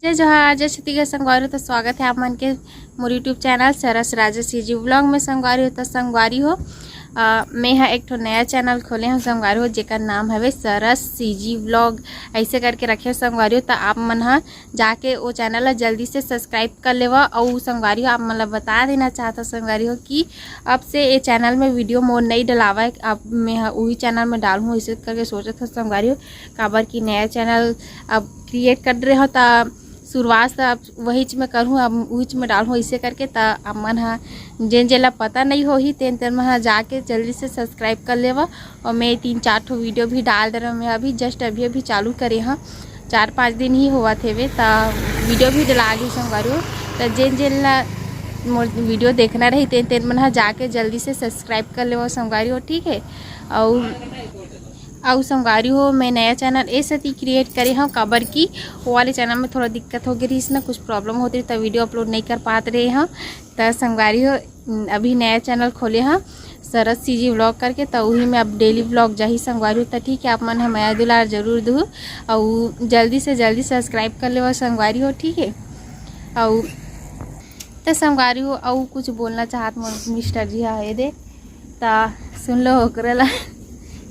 जय जोहार जय छत्तीसगढ़ संगवारी हो। तो स्वागत है आप मन के मोर यूट्यूब चैनल सरस राजसी जी व्लॉग में। संगवारी हो तो संगवारी हो मैं हा एक ठो नया चैनल खोले हूँ संगवारी हो, जेकर नाम हवे सरस सीजी व्लॉग ऐसे करके रखे संगवारी हो। तो आप मन हा जाके वो चैनल ला जल्दी से सब्सक्राइब कर लेवा। और संगवारी हो आप मन ला बता देना चाहता संगवारी हो कि अब से ये चैनल में वीडियो मोर नहीं डलावा है, अब मैं वही चैनल में डालूँ ऐसे करके सोचा था संगवारी हो। काबर की नया चैनल अब क्रिएट कर रहे हो तो शुरुआत अब वही में करूँ, अब वही में डालूँ ऐसे करके। तो अब मन हा जेन जेला पता नहीं हो ही तेन तेन मन जाके जल्दी से सब्सक्राइब कर लेवा। और मैं 3-4 ठो वीडियो भी डाल दे रहा हूँ। मैं अभी जस्ट अभी चालू करे हाँ, 4-5 दिन ही हुआ थे वे। तो वीडियो भी डला गई संगवारी हो। तो जेन जेन ला वीडियो देखना रही तेन तेन मन जाके जल्दी से सब्सक्राइब कर लेवा संगवारी हो, ठीक है। और संगवारी हो मैं नया चैनल ऐसे ही क्रिएट करे हाँ, काबर की वो वाले चैनल में थोड़ा दिक्कत हो गई ना, कुछ प्रॉब्लम होती रही तो वीडियो अपलोड नहीं कर पाते रहे हाँ। तो संगवारी हो अभी नया चैनल खोले हाँ सरस सीजी व्लॉग करके। तो वही में अब डेली व्लॉग जाही संगवारी हो। तो ठीक है आप मन हमारा दुलार जरूर दू और जल्दी से जल्दी सब्सक्राइब कर ले संगवारी हो, ठीक है। और तो संगवारी हो और कुछ बोलना चाहत मिस्टर जी है दे तो सुन लो ओकरा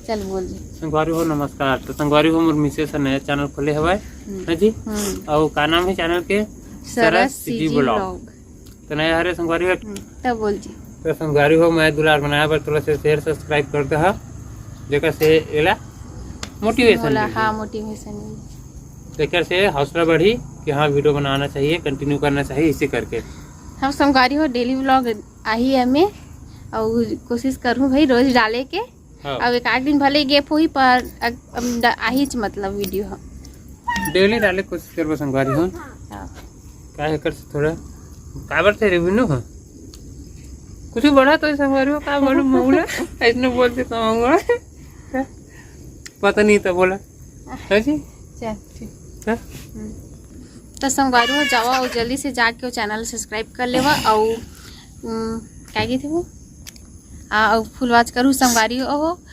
चल बोल जी। संगवारी हो नमस्कार। तो संगवारी हो मोर मिसेस नया चैनल खोले हवाय है जी। और का नाम है चैनल के सरस सीजी व्लॉग। तो नया हरे संगवारी हो तब बोल जी। तो संगवारी हो मैं दुलार बनाया पर थोड़ा से शेयर सब्सक्राइब करते हा, जेकर से एला मोटिवेशन हाँ मोटिवेशन जेकर से हौसला बढ़ी कि हाँ वीडियो बनाना चाहिए, कंटिन्यू करना चाहिए इसी करके। हम संगवारी हो डेली व्लॉग आई हमें और कोशिश करूँ भाई रोज डाले के। अब एक आध दिन भले गैप हुई पर आही मतलब वीडियो हम डेली डाले कोशिश करबो संगवारी हो। का है कर थोड़ा काबर से रेवेन्यू हो कुछ बढ़ा तो संगवारी हो का बोलूं मौला ऐसे बोलते तो मौला पता नहीं तो बोला है जी। चल तो संगवारी हो जावा और जल्दी से जाके वो चैनल सब्सक्राइब कर लेवा। और क्या की थे वो और फुल वॉच करूँ संगवारी हो।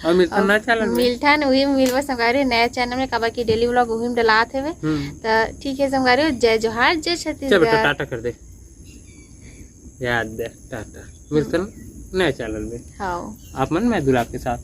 और मिल्ठन वही मिलवा संगवारी नया चैनल में काबर की डेली व्लॉग वही में डलात है। तो ठीक है संगवारी हो जय जोहार जय छत्तीसगढ़। बेटा टाटा कर दे, याद दे टाटा। मिल्ठन नया चैनल में हाँ आप मन मैं दुलार के साथ।